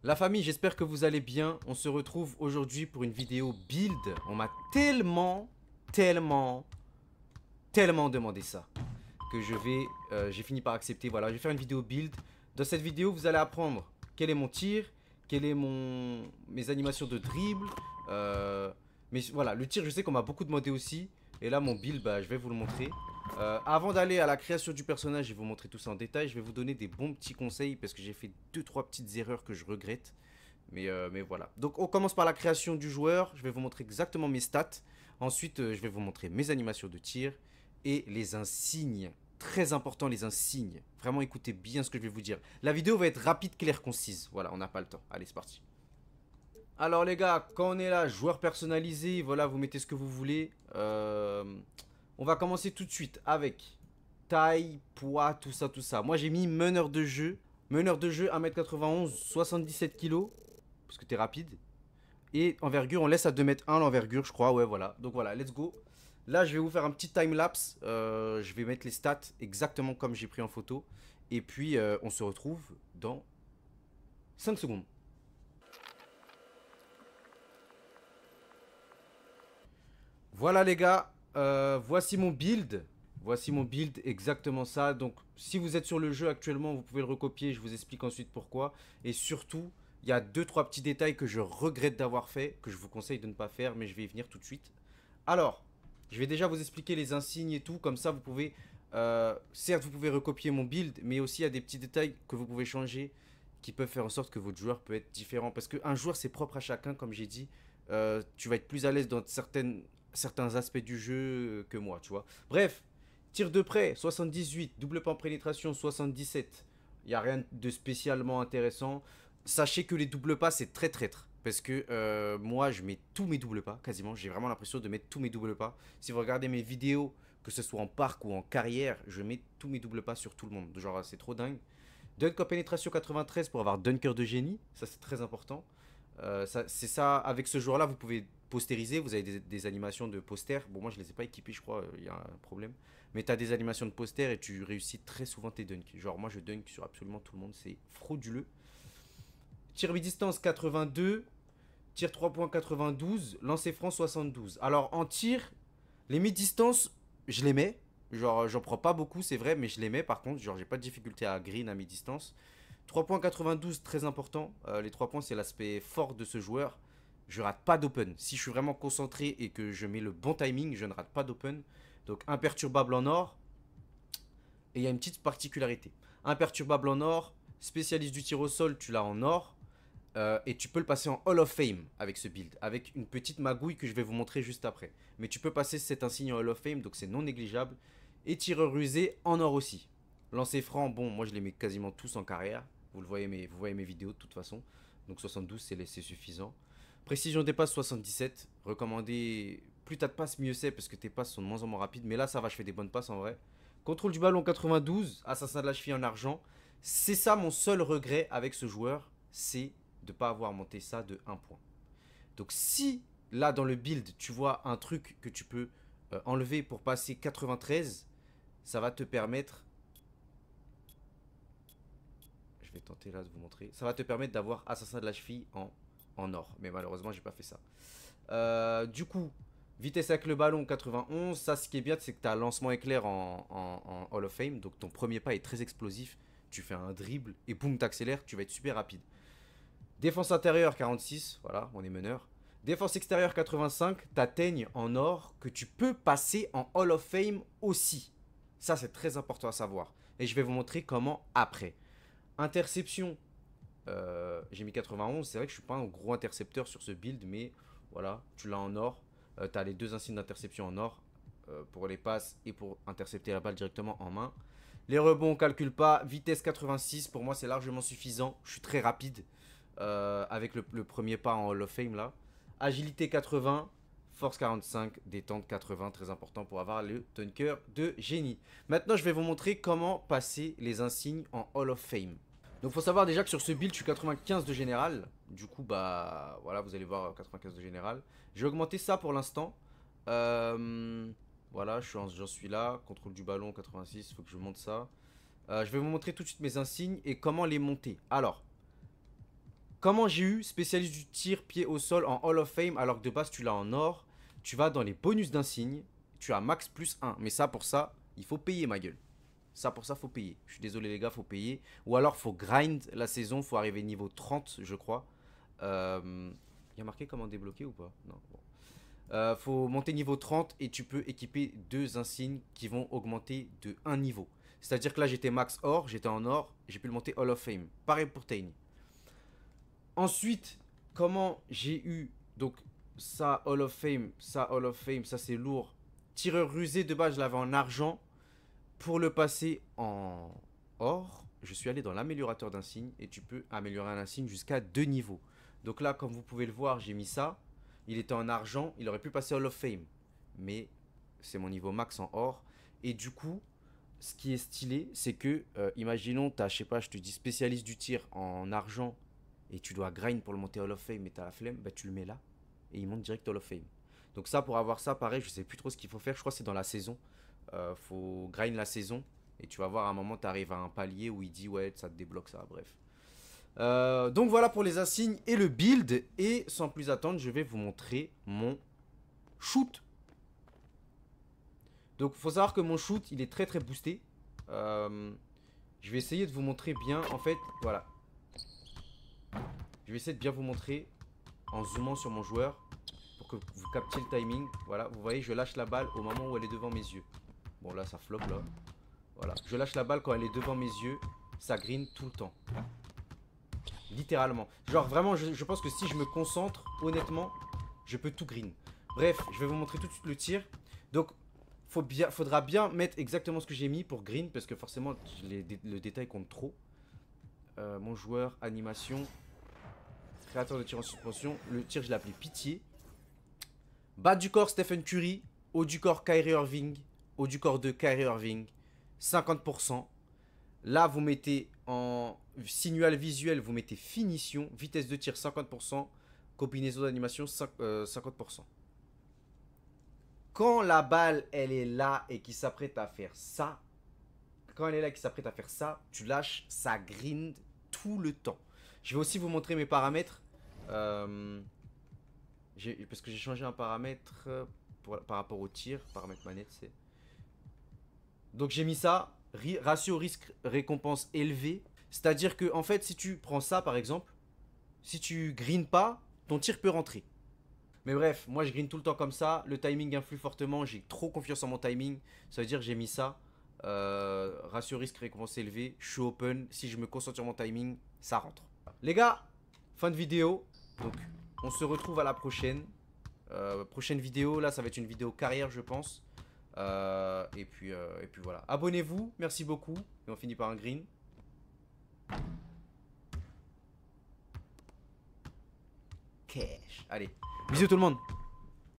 La famille, j'espère que vous allez bien. On se retrouve aujourd'hui pour une vidéo build. On m'a tellement demandé ça que j'ai fini par accepter. Voilà, je vais faire une vidéo build. Dans cette vidéo, vous allez apprendre quel est mon tir, quel est mes animations de dribble. Mais voilà, le tir, je sais qu'on m'a beaucoup demandé aussi. Et là, mon build, bah, je vais vous le montrer. Avant d'aller à la création du personnage et vous montrer tout ça en détail, je vais vous donner des bons petits conseils parce que j'ai fait 2-3 petites erreurs que je regrette. Mais voilà. Donc on commence par la création du joueur. Je vais vous montrer exactement mes stats. Ensuite, je vais vous montrer mes animations de tir et les insignes. Très important, les insignes. Vraiment, écoutez bien ce que je vais vous dire. La vidéo va être rapide, claire, concise. Voilà, on n'a pas le temps. Allez, c'est parti. Alors les gars, quand on est là, joueur personnalisé, voilà, vous mettez ce que vous voulez. On va commencer tout de suite avec taille, poids, tout ça, tout ça. Moi, j'ai mis meneur de jeu. Meneur de jeu 1m91, 77 kg. Parce que t'es rapide. Et envergure, on laisse à 2m1 l'envergure, je crois. Ouais, voilà. Donc voilà, let's go. Là, je vais vous faire un petit time-lapse. Je vais mettre les stats exactement comme j'ai pris en photo. Et puis, on se retrouve dans 5 secondes. Voilà les gars, voici mon build. Voici mon build, exactement ça. Donc si vous êtes sur le jeu actuellement, vous pouvez le recopier. Je vous explique ensuite pourquoi. Et surtout, il y a 2-3 petits détails que je regrette d'avoir fait, que je vous conseille de ne pas faire, mais je vais y venir tout de suite. Alors, je vais déjà vous expliquer les insignes et tout. Comme ça, vous pouvez... certes, vous pouvez recopier mon build, mais aussi il y a des petits détails que vous pouvez changer qui peuvent faire en sorte que votre joueur peut être différent. Parce qu'un joueur, c'est propre à chacun, comme j'ai dit. Tu vas être plus à l'aise dans certains aspects du jeu que moi, tu vois. Bref, tir de près, 78, double pas en pénétration, 77. Il n'y a rien de spécialement intéressant. Sachez que les doubles pas, c'est très traître. Parce que moi, je mets tous mes doubles pas, quasiment. J'ai vraiment l'impression de mettre tous mes doubles pas. Si vous regardez mes vidéos, que ce soit en parc ou en carrière, je mets tous mes doubles pas sur tout le monde. Genre, c'est trop dingue. Dunk en pénétration 93 pour avoir dunker de génie. Ça, c'est très important. C'est ça, avec ce joueur-là, vous pouvez postériser. Vous avez des animations de poster. Bon, moi, je les ai pas équipés, je crois. Il y a un problème. Mais tu as des animations de poster et tu réussis très souvent tes dunks. Genre, moi, je dunk sur absolument tout le monde. C'est frauduleux. Tir mi-distance 82. Tir 3 points 92. Lancer franc 72. Alors, en tir, les mi-distances, je les mets. Genre, j'en prends pas beaucoup, c'est vrai, mais je les mets par contre. Genre, j'ai pas de difficulté à green à mi-distance. 3,92, très important. Les 3 points, c'est l'aspect fort de ce joueur. Je rate pas d'open. Si je suis vraiment concentré et que je mets le bon timing, je ne rate pas d'open. Donc, imperturbable en or. Et il y a une petite particularité. Imperturbable en or, spécialiste du tir au sol, tu l'as en or. Et tu peux le passer en Hall of Fame avec ce build. Avec une petite magouille que je vais vous montrer juste après. Mais tu peux passer cet insigne en Hall of Fame, donc c'est non négligeable. Et tireur rusé en or aussi. Lancer franc, bon, moi je les mets quasiment tous en carrière. Vous voyez mes vidéos de toute façon. Donc 72, c'est suffisant. Précision des passes 77. Recommandé, plus t'as de passes, mieux c'est. Parce que tes passes sont de moins en moins rapides. Mais là, ça va, je fais des bonnes passes en vrai. Contrôle du ballon 92. Assassin de la cheville en argent. C'est ça mon seul regret avec ce joueur. C'est de ne pas avoir monté ça de 1 point. Donc si là dans le build, tu vois un truc que tu peux enlever pour passer 93, ça va te permettre... Je vais tenter là de vous montrer. Ça va te permettre d'avoir Assassin de la cheville en or. Mais malheureusement, j'ai pas fait ça. Du coup, vitesse avec le ballon 91. Ça, ce qui est bien, c'est que tu as lancement éclair en Hall of Fame. Donc ton premier pas est très explosif. Tu fais un dribble et boum, t'accélères. Tu vas être super rapide. Défense intérieure 46, voilà, on est meneur. Défense extérieure 85, t'atteignes en or que tu peux passer en Hall of Fame aussi. Ça, c'est très important à savoir. Et je vais vous montrer comment après. Interception, j'ai mis 91. C'est vrai que je suis pas un gros intercepteur sur ce build, mais voilà, tu l'as en or. Tu as les deux insignes d'interception en or pour les passes et pour intercepter la balle directement en main. Les rebonds, on calcule pas. Vitesse 86, pour moi, c'est largement suffisant. Je suis très rapide. Avec le premier pas en Hall of Fame là. Agilité 80, force 45, détente 80, très important pour avoir le dunker de génie. Maintenant, je vais vous montrer comment passer les insignes en Hall of Fame. Donc, faut savoir déjà que sur ce build, je suis 95 de général. Du coup, bah voilà, vous allez voir 95 de général. J'ai augmenté ça pour l'instant. Voilà, j'en suis là. Contrôle du ballon 86, il faut que je monte ça. Je vais vous montrer tout de suite mes insignes et comment les monter. Alors, comment j'ai eu spécialiste du tir pied au sol en Hall of Fame alors que de base tu l'as en or? Tu vas dans les bonus d'insigne, tu as max plus 1. Mais ça, pour ça, il faut payer, ma gueule. Ça, pour ça, faut payer. Je suis désolé, les gars, faut payer. Ou alors, faut grind la saison, faut arriver niveau 30, je crois. Il y a marqué comment débloquer ou pas? Non, bon. Faut monter niveau 30 et tu peux équiper 2 insignes qui vont augmenter de 1 niveau. C'est-à-dire que là, j'étais max or, j'étais en or, j'ai pu le monter Hall of Fame. Pareil pour Tiny. Ensuite, comment j'ai eu donc ça Hall of Fame, ça Hall of Fame, ça c'est lourd. Tireur rusé de base, je l'avais en argent. Pour le passer en or, je suis allé dans l'améliorateur d'insigne et tu peux améliorer un insigne jusqu'à 2 niveaux. Donc là, comme vous pouvez le voir, j'ai mis ça. Il était en argent, il aurait pu passer Hall of Fame. Mais c'est mon niveau max en or. Et du coup, ce qui est stylé, c'est que, imaginons, tu as, je sais pas, je te dis spécialiste du tir en argent et tu dois grind pour le monter Hall of Fame et tu as la flemme, bah tu le mets là et il monte direct Hall of Fame. Donc ça, pour avoir ça, pareil, je sais plus trop ce qu'il faut faire. Je crois que c'est dans la saison. Faut grind la saison. Et tu vas voir à un moment, tu arrives à un palier où il dit ouais, ça te débloque ça. Bref. Donc voilà pour les insignes et le build. Et sans plus attendre, je vais vous montrer mon shoot. Donc faut savoir que mon shoot, il est très très boosté. Je vais essayer de vous montrer bien. En fait, voilà. Je vais essayer de bien vous montrer en zoomant sur mon joueur pour que vous captiez le timing. Voilà, vous voyez, je lâche la balle au moment où elle est devant mes yeux. Bon, là, ça flop, là. Voilà, je lâche la balle quand elle est devant mes yeux. Ça green tout le temps. Littéralement. Genre, vraiment, je pense que si je me concentre, honnêtement, je peux tout green. Bref, je vais vous montrer tout de suite le tir. Donc, faudra bien mettre exactement ce que j'ai mis pour green, parce que forcément, le détail compte trop. Mon joueur, animation, créateur de tir en suspension. Le tir, je l'ai appelé Pitié. Bas du corps, Stephen Curry. Haut du corps, Kyrie Irving. Haut du corps 2, Kyrie Irving. 50%. Là, vous mettez en signal visuel, vous mettez finition. Vitesse de tir, 50%. Combinaison d'animation, 50%. Quand la balle, elle est là et qui s'apprête à faire ça, quand elle est là et qui s'apprête à faire ça, tu lâches, ça grind tout le temps. Je vais aussi vous montrer mes paramètres. Parce que j'ai changé un paramètre par rapport au tir. Paramètre manette, c'est... Donc j'ai mis ça, ratio risque-récompense élevé. C'est-à-dire que, en fait, si tu prends ça, par exemple, si tu green pas, ton tir peut rentrer. Mais bref, moi je green tout le temps comme ça. Le timing influe fortement, j'ai trop confiance en mon timing. Ça veut dire que j'ai mis ça. Ratio risque-récompense élevé, je suis open. Si je me concentre sur mon timing, ça rentre. Les gars, fin de vidéo. Donc, on se retrouve à la prochaine. Prochaine vidéo, là ça va être une vidéo carrière, je pense. Et puis voilà. Abonnez-vous, merci beaucoup. Et on finit par un green. Cash. Allez, bisous tout le monde.